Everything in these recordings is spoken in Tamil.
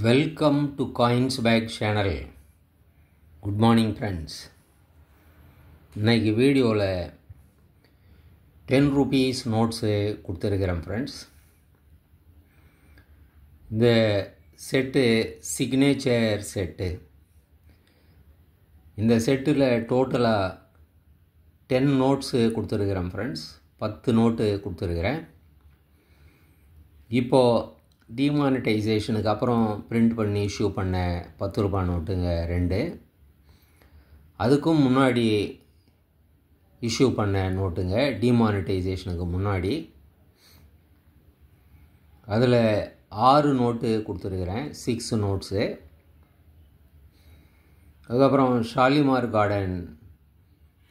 Welcome to Coinsbag channel. Good morning friends. இன்னைக்கு வீடியோவில் 10 rupees நோட்ஸு கொடுத்துருக்கிறேன் ஃப்ரெண்ட்ஸ். இந்த செட்டு சிக்னேச்சர் செட்டு. இந்த செட்டில் டோட்டலாக 10 நோட்ஸு கொடுத்துருக்கிறேன் ஃப்ரெண்ட்ஸ். 10 நோட்டு கொடுத்துருக்கிறேன். இப்போது டிமானிட்டைசேஷனுக்கு அப்புறம் பிரிண்ட் பண்ணி இஷ்யூ பண்ண 10 ரூபாய் நோட்டுங்க 2. அதுக்கும் முன்னாடி இஷ்யூ பண்ண நோட்டுங்க டிமானிட்டைசேஷனுக்கு முன்னாடி. அதில் 6 நோட்டு கொடுத்துருக்குறேன், 6 நோட்ஸு. அதுக்கப்புறம் ஷாலிமார் கார்டன்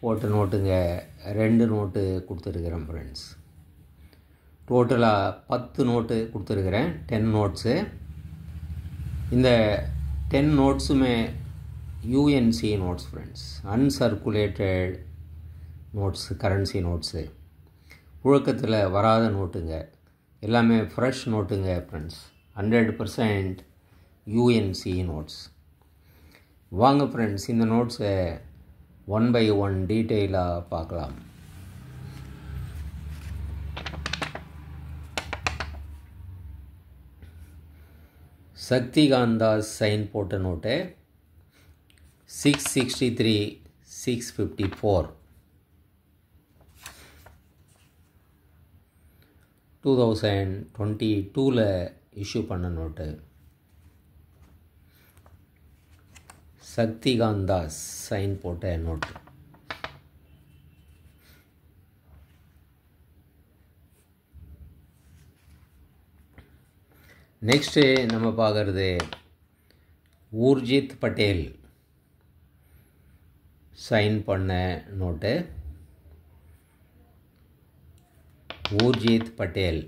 போட்ட நோட்டுங்க 2 நோட்டு கொடுத்துருக்குறேன் ஃப்ரெண்ட்ஸ். டோட்டலாக 10 நோட்டு கொடுத்துருக்குறேன், 10 நோட்ஸு. இந்த 10 நோட்ஸுமே UNC notes friends, uncirculated notes, currency notes, புழக்கத்தில் வராத நோட்டுங்க, எல்லாமே ஃப்ரெஷ் நோட்டுங்க ஃப்ரெண்ட்ஸ், 100% யூஎன்சி நோட்ஸ். வாங்க ஃப்ரெண்ட்ஸ், இந்த நோட்ஸை 1 by 1 டீட்டெயிலாக பார்க்கலாம். சக்திகாந்தாஸ் சைன் போட்ட நோட்டு 663 654 2022 இஷ்யூ பண்ண நோட்டு. சக்திகாந்தாஸ் சைன் போட்ட நோட்டு. நெக்ஸ்ட்டு நம்ம பார்க்குறது ஊர்ஜித் பட்டேல் சைன் பண்ண note. Urjit Patel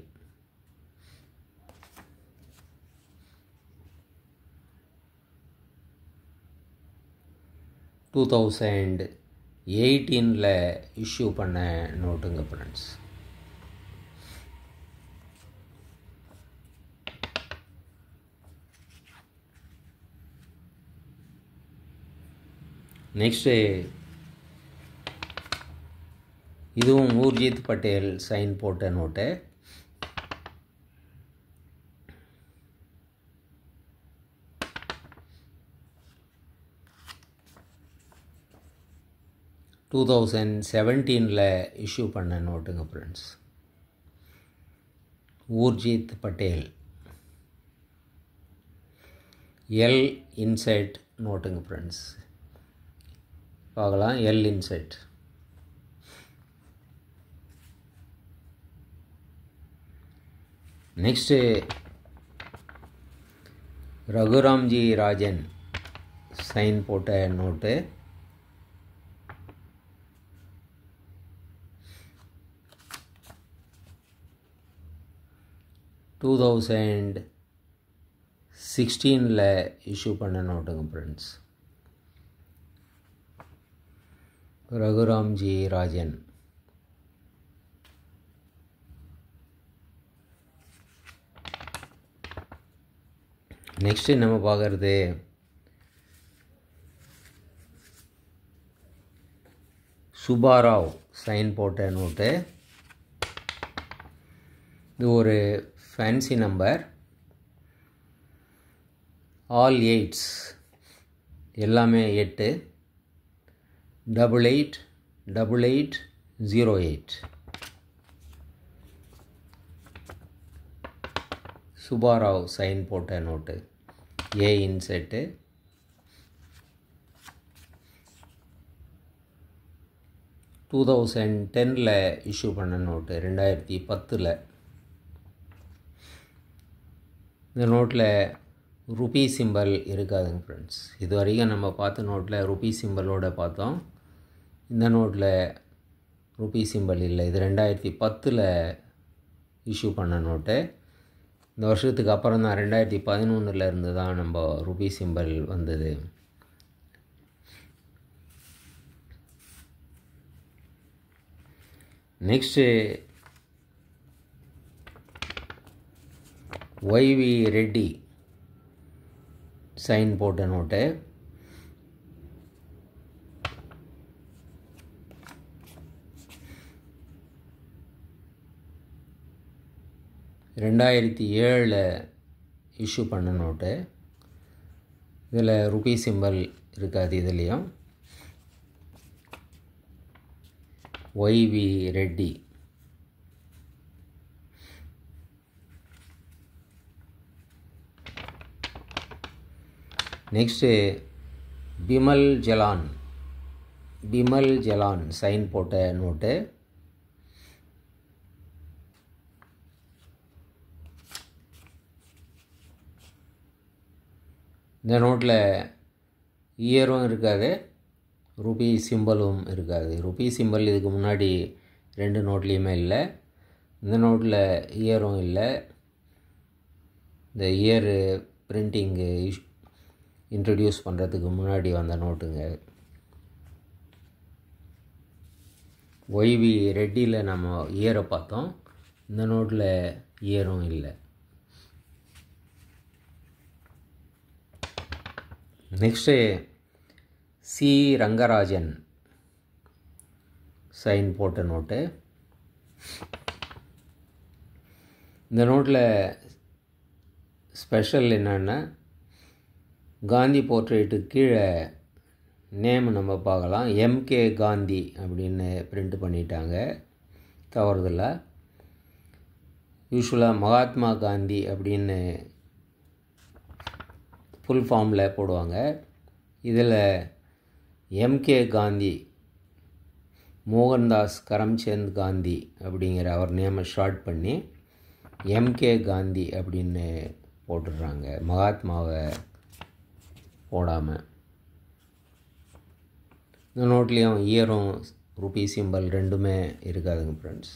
to 2018 issue பண்ண நோட்டுங்க ஃப்ரெண்ட்ஸ். நெக்ஸ்ட்டு இதுவும் ஊர்ஜித் பட்டேல் சைன் போட்ட நோட்டு. டூ 2017 இஷ்யூ பண்ண நோட்டுங்க friends. Urjit Patel L inset நோட்டுங்க ஃப்ரெண்ட்ஸ். பார்க்கலாம், L inset. Next Raghuramji Rajan sign போட்ட நோட்டு. டூ 2016 இஷ்யூ பண்ண நோட்டுங்க ஃப்ரெண்ட்ஸ். ரகுராம்ஜி ராஜன். நெக்ஸ்ட்டு நம்ம பார்க்குறது சுபாராவ் சைன் போட்ட நோட்டு. இது ஒரு ஃபேன்சி நம்பர், ஆல் 8s, எல்லாமே 8, 88 88 08. சுபாராவ் சைன் போட்ட நோட்டு, ஏ இன்செட்டு. டூ 2010 இஷ்யூ பண்ண நோட்டு, 2010. இந்த நோட்டில் ருபி சிம்பல் இருக்காதுங்க ஃப்ரெண்ட்ஸ். இது வரைக்கும் நம்ம பார்த்த நோட்டில் ருபி சிம்பலோடு பார்த்தோம். இந்த நோட்டில் ருபி சிம்பல் இல்லை. இது 2010 இஷ்யூ பண்ண நோட்டு. இந்த வருஷத்துக்கு அப்புறம் தான் 2011 இருந்து தான் நம்ம ருபி சிம்பல் வந்தது. நெக்ஸ்ட்டு YV ரெட்டி சைன் போட்ட நோட்டு. $2007 இஷ்யூ பண்ண நோட்டு. இதில் ருபீ சிம்பல் இருக்காது. இதுலேயும் Y V Reddy. Next Bimal Jalan sign போட்ட நோட்டு. இந்த நோட்டில் இயரும் இருக்காது, ருபி சிம்பலும் இருக்காது. ருபி சிம்பல் இதுக்கு முன்னாடி 2 நோட்லேயுமே இல்லை. இந்த நோட்டில் இயரும் இல்லை. இந்த இயர் பிரிண்டிங்கு இன்ட்ரடியூஸ் பண்ணுறதுக்கு முன்னாடி வந்த நோட்டுங்க. ஒய்வி ரெட்டியில் நம்ம இயரை பார்த்தோம். இந்த நோட்டில் இயரும் இல்லை. நெக்ஸ்ட்டு சி ரங்கராஜன் சைன் போட்ட நோட்டு. இந்த நோட்டில் ஸ்பெஷல் என்னென்னா, காந்தி போர்ட்ரேட்டுக்கு கீழே நேம் நம்ம பார்க்கலாம். எம்கே காந்தி அப்படின்னு பிரிண்ட் பண்ணிட்டாங்க தவறுதில்லை. யூஸ்வலாக மகாத்மா காந்தி அப்படின்னு ஃபுல் ஃபார்மில் போடுவாங்க. இதில் எம்கே காந்தி, மோகன்தாஸ் கரம்சந்த் காந்தி அப்படிங்கிற அவர் நேமை ஷார்ட் பண்ணி எம்கே காந்தி அப்படின்னு போட்டுடுறாங்க, மகாத்மாவை போடாமல். இந்த நோட்லேயும் இயரும் ருபி சிம்பல் ரெண்டுமே இருக்காதுங்க ஃப்ரெண்ட்ஸ்.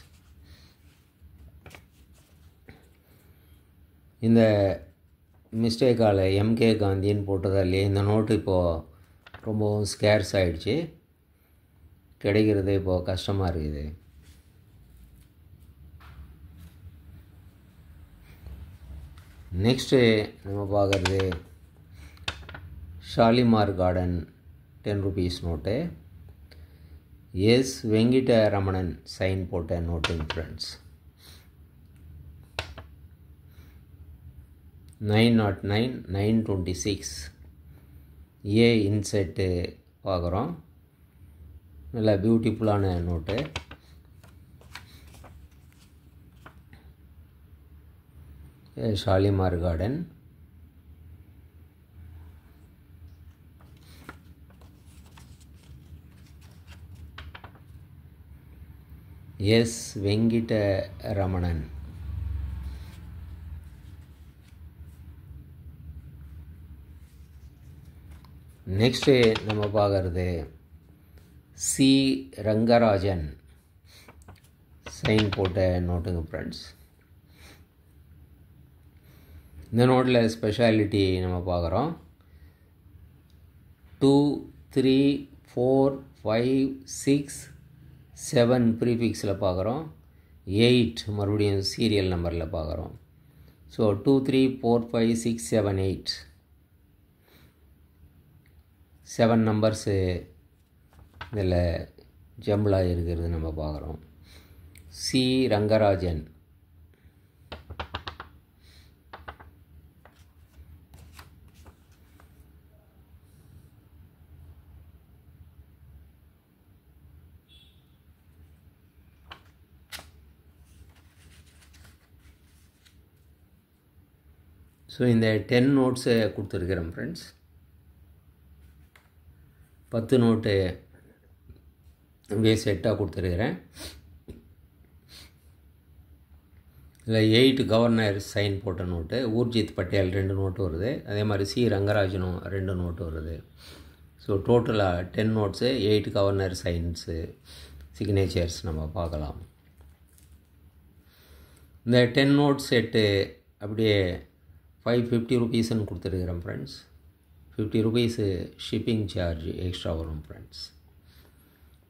இந்த மிஸ்டேக்கால் எம்கே காந்தின்னு போட்டதாலே இந்த நோட்டு இப்போது ரொம்பவும் ஸ்கேர்ஸ் ஆகிடுச்சு. கிடைக்கிறது இப்போது கஷ்டமாக இருக்குது. நெக்ஸ்ட்டு நம்ம பார்க்குறது Shalimar garden 10 rupees note. S Venkitaramanan sign போட்ட நோட்டுங்க ஃப்ரெண்ட்ஸ். 909 926 ஏ இன்செட்டு பார்க்குறோம். நல்ல பியூட்டிஃபுல்லான note. Shalimar garden. S Venkitaramanan. Next நம்ம பார்க்குறது சி ரங்கராஜன் சைன் போட்ட நோட்டுங்க ஃப்ரெண்ட்ஸ். இந்த நோட்டில் ஸ்பெஷாலிட்டி நம்ம பார்க்குறோம். 2 3 4 5 6 7 ப்ரீஃபிக்ஸில் பார்க்குறோம். 8 மறுபடியும் சீரியல் நம்பரில் பார்க்குறோம். ஸோ 2 3 4 5 6 7 8 7 நம்பர்ஸு இதில் ஜம்பிளாக இருக்கிறது நம்ம பார்க்குறோம். சி ரங்கராஜன். ஸோ இந்த 10 நோட்ஸை கொடுத்துருக்குறேன் ஃப்ரெண்ட்ஸ். 10 நோட்டு அப்படியே செட்டாக கொடுத்துருக்குறேன். இதில் 8 கவர்னர் சைன் போட்ட நோட்டு. ஊர்ஜித் பட்டேல் 2 நோட்டு வருது. அதே மாதிரி சி ரங்கராஜனும் 2 நோட்டு வருது. ஸோ டோட்டலாக 10 நோட்ஸு, 8 கவர்னர் சைன்ஸு சிக்னேச்சர்ஸ் நம்ம பார்க்கலாம். இந்த 10 நோட் செட்டு அப்படியே 550 rupeesன்னு கொடுத்துருக்குறேன் friends. 50 rupees shipping charge extra வரும் ஃப்ரெண்ட்ஸ்.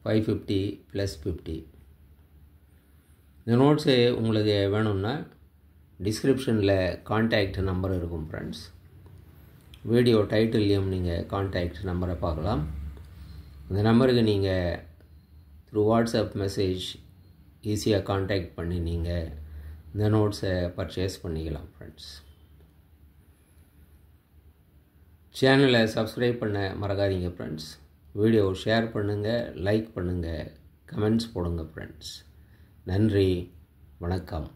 550 + 50. இந்த நோட்ஸு உங்களுக்கு வேணும்னா டிஸ்கிரிப்ஷனில் கான்டாக்ட் நம்பர் இருக்கும் ஃப்ரெண்ட்ஸ். வீடியோ டைட்டில்லையும் நீங்கள் கான்டாக்ட் நம்பரை பார்க்கலாம். இந்த நம்பருக்கு நீங்கள் த்ரூ வாட்ஸ்அப் மெசேஜ் ஈஸியாக கான்டாக்ட் பண்ணி நீங்கள் இந்த நோட்ஸை பர்ச்சேஸ் பண்ணிக்கலாம் ஃப்ரெண்ட்ஸ். சேனலை சப்ஸ்கிரைப் பண்ண மறக்காதீங்க ஃப்ரெண்ட்ஸ். வீடியோ ஷேர் பண்ணுங்கள், லைக் பண்ணுங்கள், கமெண்ட்ஸ் போடுங்க ஃப்ரெண்ட்ஸ். நன்றி, வணக்கம்.